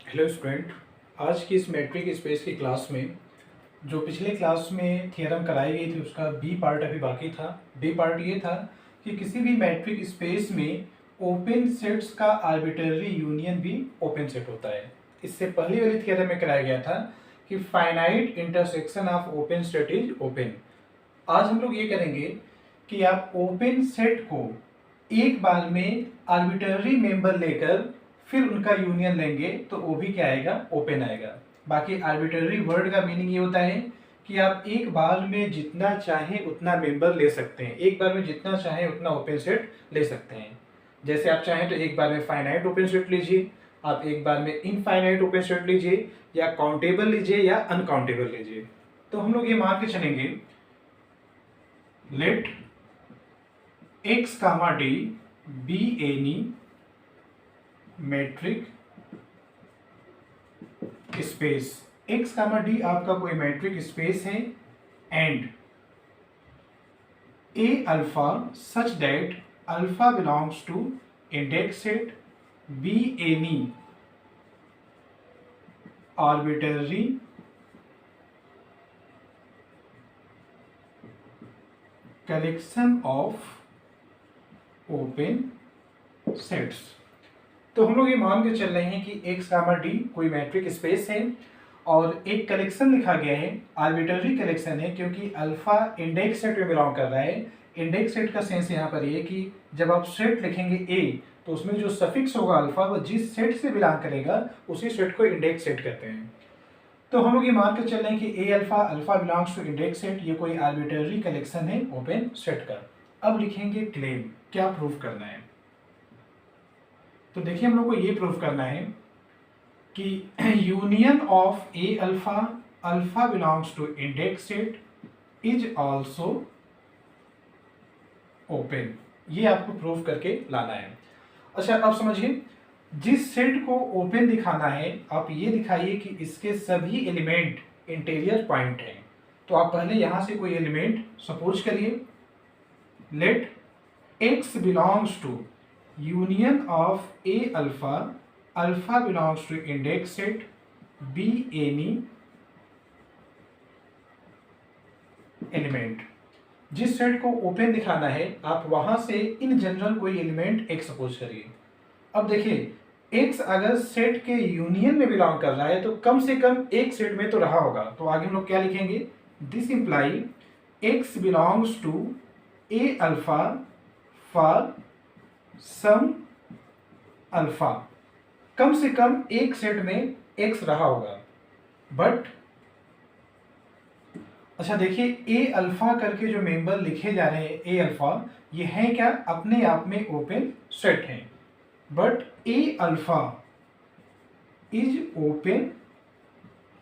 Hello student. आज की इस मैट्रिक स्पेस की क्लास में जो पिछले क्लास में थियरम कराई गई थी उसका बी पार्ट अभी बाकी था। बी पार्ट ये था कि किसी भी मैट्रिक स्पेस में ओपन सेट्स का आर्बिट्ररी यूनियन भी ओपन सेट होता है। इससे पहले वाली थियरम में कराया गया था कि finite intersection of open set is open. आज हम लोग ये करेंगे कि आप ओपन सेट को एक बार में आर्बिट्ररी मेंबर लेकर फिर उनका यूनियन लेंगे तो वो भी क्या आएगा, ओपन आएगा। बाकी आर्बिट्ररी वर्ड का मीनिंग ये होता है कि आप एक बार में जितना चाहें उतना मेंबर ले सकते हैं, एक बार में जितना चाहें उतना ओपन सेट ले सकते हैं। जैसे आप चाहें तो एक बार में फाइनाइट ओपन सेट लीजिए, आप एक बार में इनफाइनाइट ओपन सेट लीजिए, या काउंटेबल लीजिए या अनकाउंटेबल लीजिए। तो हम लोग ये मान के चलेंगे, let x comma D be any metric space. x comma D आपका कोई मैट्रिक स्पेस है and a alpha such that alpha belongs to index set b any arbitrary collection of open sets. तो हम लोग ये मान के चल रहे हैं कि x कामा डी कोई मैट्रिक स्पेस है और एक कलेक्शन लिखा गया है, आर्बिट्ररी कलेक्शन है क्योंकि अल्फा इंडेक्स सेट में बिलोंग कर रहा है। इंडेक्स सेट का सेंस यहाँ पर ये कि जब आप सेट लिखेंगे a तो उसमें जो सफिक्स होगा अल्फा वो जिस सेट से बिलोंग करेगा उसी सेट को इंडेक्स सेट कहते हैं। तो हम लोग ये मान के चल रहे हैं कि a alpha alpha belongs to index set, ये कोई आर्बिट्ररी कलेक्शन है ओपन सेट का। अब लिखेंगे क्लेम, क्या प्रूफ करना है। तो देखिए हम लोग को ये प्रूफ करना है कि union of A alpha alpha belongs to index set is also open. ये आपको प्रूफ करके लाना है। अच्छा अब समझिए, जिस सेट को ओपन दिखाना है आप ये दिखाइए कि इसके सभी एलिमेंट इंटीरियर पॉइंट हैं। तो आप पहले यहां से कोई एलिमेंट सपोज करिए, let x belongs to union of a alpha alpha belongs to index set b any element. जिस सेट को ओपन दिखाना है आप वहां से इन जनरल कोई एलिमेंट x सपोज करिए। अब देखिए x अगर सेट के यूनियन में बिलोंग कर रहा है तो कम से कम एक सेट में तो रहा होगा। तो आगे हम लोग क्या लिखेंगे, this imply x belongs to a alpha for some alpha. कम से कम एक सेट में x रहा होगा। बट अच्छा देखिए a अल्फा करके जो मेंबर लिखे जा रहे हैं a अल्फा, ये हैं क्या, अपने आप में ओपन सेट हैं। But a alpha is open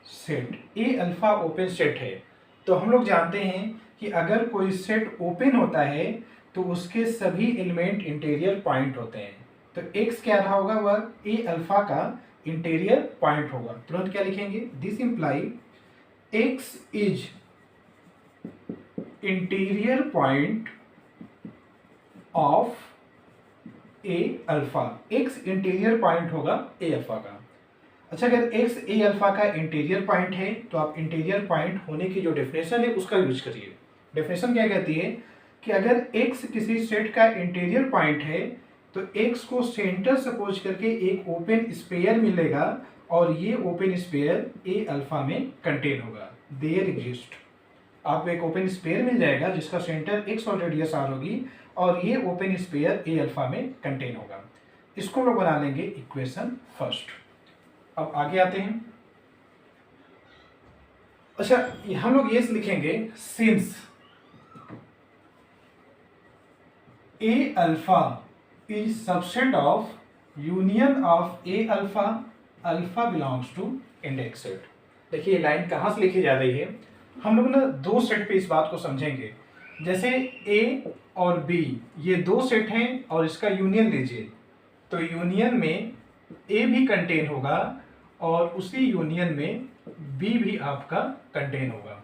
set, a alpha open set है। तो हम लोग जानते हैं कि अगर कोई सेट ओपन होता है तो उसके सभी एलिमेंट इंटीरियर पॉइंट होते हैं। तो x क्या रहा होगा, वह a अल्फा का इंटीरियर पॉइंट होगा। तुरंत क्या लिखेंगे, this imply x is interior point of a alpha. x interior point होगा a अल्फा का। अच्छा अगर x a अल्फा का इंटीरियर पॉइंट है तो आप इंटीरियर पॉइंट होने की जो डेफिनेशन है उसका यूज करिए। डेफिनेशन क्या कहती है कि अगर x किसी सेट का इंटीरियर पॉइंट है तो x को सेंटर सपोज करके एक ओपन स्पेयर मिलेगा और ये ओपन स्पेयर a अल्फा में कंटेन होगा। देयर एग्जिस्ट, आपको एक ओपन स्पेयर मिल जाएगा जिसका सेंटर x और रेडियस r होगी और ये ओपन स्पेयर a अल्फा में कंटेन होगा। इसको लोग बना लेंगे इक्वेशन फर्स्ट। अब आगे आते हैं। अच्छा हम लोग ये लिखेंगे, since a alpha is subset of union of a alpha alpha belongs to index set. देखिए लाइन कहाँ से लिखी जा रही है, हम लोग ना दो सेट पे इस बात को समझेंगे। जैसे a और b ये दो सेट हैं और इसका यूनियन लीजिए, तो यूनियन में a भी कंटेन होगा और उसी यूनियन में b भी आपका कंटेन होगा।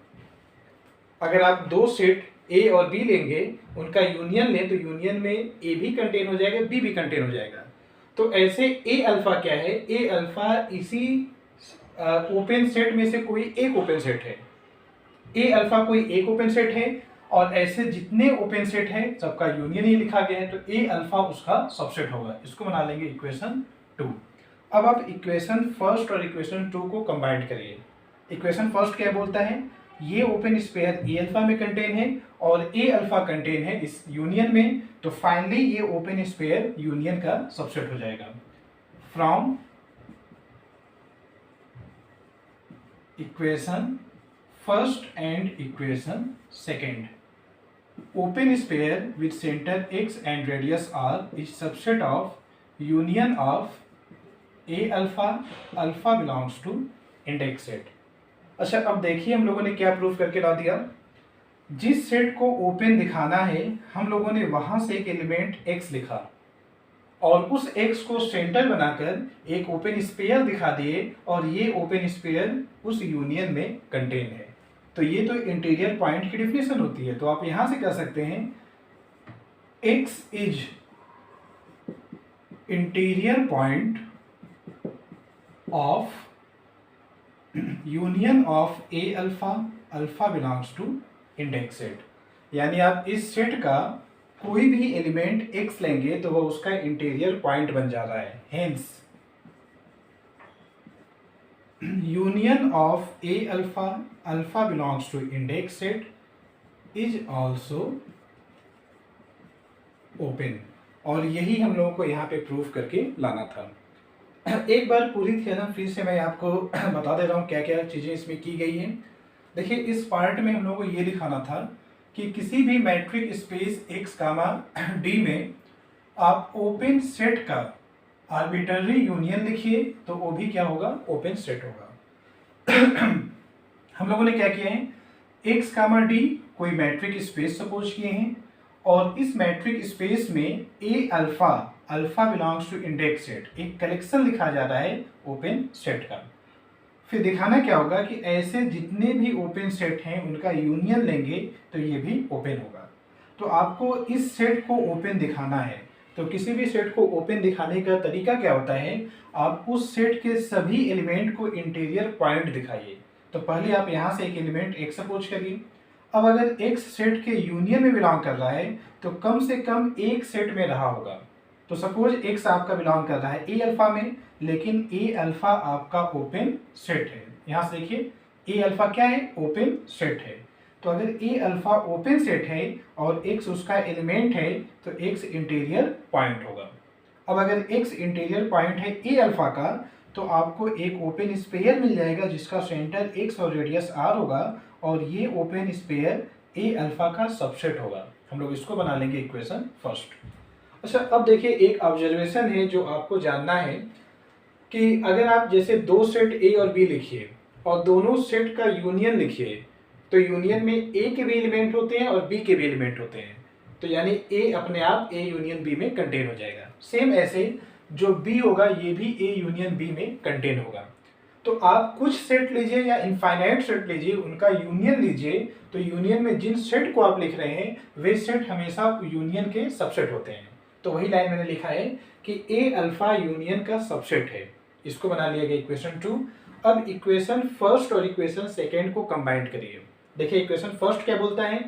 अगर आप दो सेट a और b लेंगे, उनका यूनियन लें तो यूनियन में a भी कंटेन हो जाएगा, b भी कंटेन हो जाएगा। तो ऐसे ए अल्फा क्या है, ए अल्फा इसी ओपन सेट में से कोई एक ओपन सेट है। ए अल्फा कोई एक ओपन सेट है और ऐसे जितने ओपन सेट है सबका यूनियन ही लिखा गया है, तो ए अल्फा उसका सबसेट होगा। इसको बना लेंगे इक्वेशन 2। अब आप इक्वेशन फर्स्ट और इक्वेशन 2 को कंबाइन करिए। इक्वेशन फर्स्ट क्या बोलता है, ये ओपन स्पेयर ए अल्फा में कंटेन है और ए अल्फा कंटेन है इस यूनियन में, तो फाइनली ये ओपन स्पेयर यूनियन का सबसेट हो जाएगा। From equation first and equation second, open sphere with center x and radius r is subset of union of a alpha, alpha belongs to index set। अच्छा, अब देखिए हम लोगों ने क्या प्रूफ करके ला दिया। जिस सेट को ओपन दिखाना है हम लोगों ने वहां से एक एलिमेंट x लिखा और उस x को सेंटर बनाकर एक ओपन स्पेयर दिखा दिए और ये ओपन स्पेयर उस यूनियन में कंटेन है। तो ये तो इंटीरियर पॉइंट की डिफिनेशन होती है। तो आप यहां से कह सकते हैं x is interior point of union of A alpha, alpha belongs to index set. यानी आप इस सेट का कोई भी एलिमेंट x लेंगे तो वह उसका इंटीरियर पॉइंट बन जा रहा है। Hence union of a alpha, alpha belongs to index set is also open। और यही हम लोगों को यहाँ पे प्रूफ करके लाना था। एक बार पूरी थ्योरम फिर से मैं आपको बता दे रहा हूँ क्या क्या चीज़ें इसमें की गई हैं। देखिए, इस पार्ट में हम लोगों को ये दिखाना था कि किसी भी matric space x comma d में आप ओपन सेट का आर्बिट्ररी यूनियन लिखिए तो वो भी क्या होगा, ओपन सेट होगा। हम लोगों ने क्या किया है, x कामा d कोई मैट्रिक स्पेस सपोज किए हैं और इस मैट्रिक स्पेस में a alpha, alpha belongs to index set, एक कलेक्शन लिखा जा रहा है ओपन सेट का। फिर दिखाना क्या होगा कि ऐसे जितने भी ओपन सेट हैं उनका यूनियन लेंगे तो ये भी ओपन होगा। तो आपको इस सेट को ओपन दिखाना है, तो किसी भी सेट को ओपन दिखाने का तरीका क्या होता है, आप उस सेट के सभी एलिमेंट को इंटीरियर पॉइंट दिखाइए। तो पहले आप यहाँ से एक एलिमेंट x सपोज करिए। अब अगर x सेट के यूनियन में बिलोंग कर रहा है तो कम से कम एक सेट में रहा होगा। तो सपोज x आपका बिलोंग कर रहा है a अल्फा में, लेकिन a अल्फा आपका ओपन सेट है। यहाँ से देखिए a अल्फा क्या है, ओपन सेट है। तो अगर a अल्फा ओपन सेट है और x उसका एलिमेंट है तो x इंटीरियर पॉइंट होगा। अब अगर x इंटीरियर पॉइंट है a अल्फा का तो आपको एक ओपन स्पेयर मिल जाएगा जिसका सेंटर x और रेडियस r होगा और ये ओपन स्पेयर a अल्फा का सबसेट होगा। हम लोग इसको बना लेंगे इक्वेशन फर्स्ट। अच्छा, अब देखिए एक ऑब्जर्वेशन है जो आपको जानना है कि अगर आप जैसे दो सेट a और b लिखिए और दोनों सेट का यूनियन लिखिए तो यूनियन में a के भी एलिमेंट होते हैं और b के भी एलिमेंट होते हैं, तो यानी a अपने आप a यूनियन b में कंटेन हो जाएगा। सेम ऐसे जो b होगा ये भी a यूनियन b में कंटेन होगा। तो आप कुछ सेट लीजिए या इनफाइनाइट सेट लीजिए, उनका यूनियन लीजिए, तो यूनियन में जिन सेट को आप लिख रहे हैं वे सेट हमेशा यूनियन के सबसेट होते हैं। तो वही लाइन मैंने लिखा है कि a अल्फा यूनियन का सबसेट है। इसको बना लिया गया इक्वेशन 2। अब इक्वेशन फर्स्ट और इक्वेशन सेकेंड को कंबाइन करिए। देखिए इक्वेशन फर्स्ट क्या बोलता है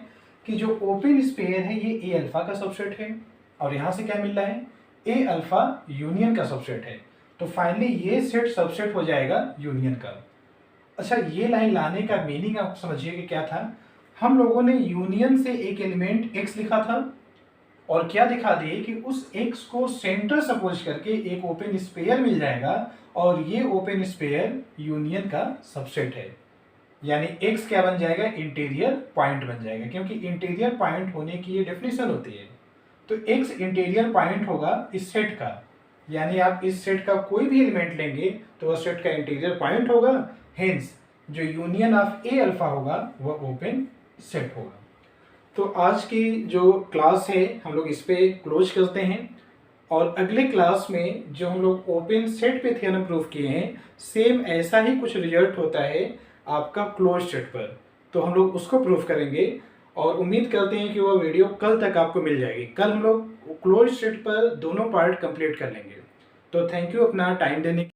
कि जो ओपन स्पेयर है ये ए अल्फा का सबसेट है और यहाँ से क्या मिल रहा है, ए अल्फा यूनियन का सबसेट है। तो फाइनली ये सेट सबसेट हो जाएगा यूनियन का। अच्छा, ये लाइन लाने का मीनिंग आप समझिए कि क्या था। हम लोगों ने यूनियन से एक एलिमेंट x लिखा था और क्या दिखा दिए कि उस x को सेंटर सपोज करके एक ओपन स्पेयर मिल जाएगा और ये ओपन स्पेयर यूनियन का सबसेट है। यानी x क्या बन जाएगा, इंटीरियर पॉइंट बन जाएगा, क्योंकि इंटीरियर पॉइंट होने की ये डेफिनेशन होती है। तो x इंटीरियर पॉइंट होगा इस सेट का, यानी आप इस सेट का कोई भी एलिमेंट लेंगे तो वह सेट का इंटीरियर पॉइंट होगा। हेंस जो यूनियन ऑफ ए अल्फा होगा वह ओपन सेट होगा। तो आज की जो क्लास है हम लोग इस पे क्लोज करते हैं और अगले क्लास में जो हम लोग ओपन सेट पे थ्योरम प्रूफ किए हैं सेम ऐसा ही कुछ रिजल्ट होता है आपका क्लोज सेट पर, तो हम लोग उसको प्रूफ करेंगे और उम्मीद करते हैं कि वो वीडियो कल तक आपको मिल जाएगी। कल हम लोग क्लोज सेट पर दोनों पार्ट कंप्लीट कर लेंगे। तो थैंक यू अपना टाइम देने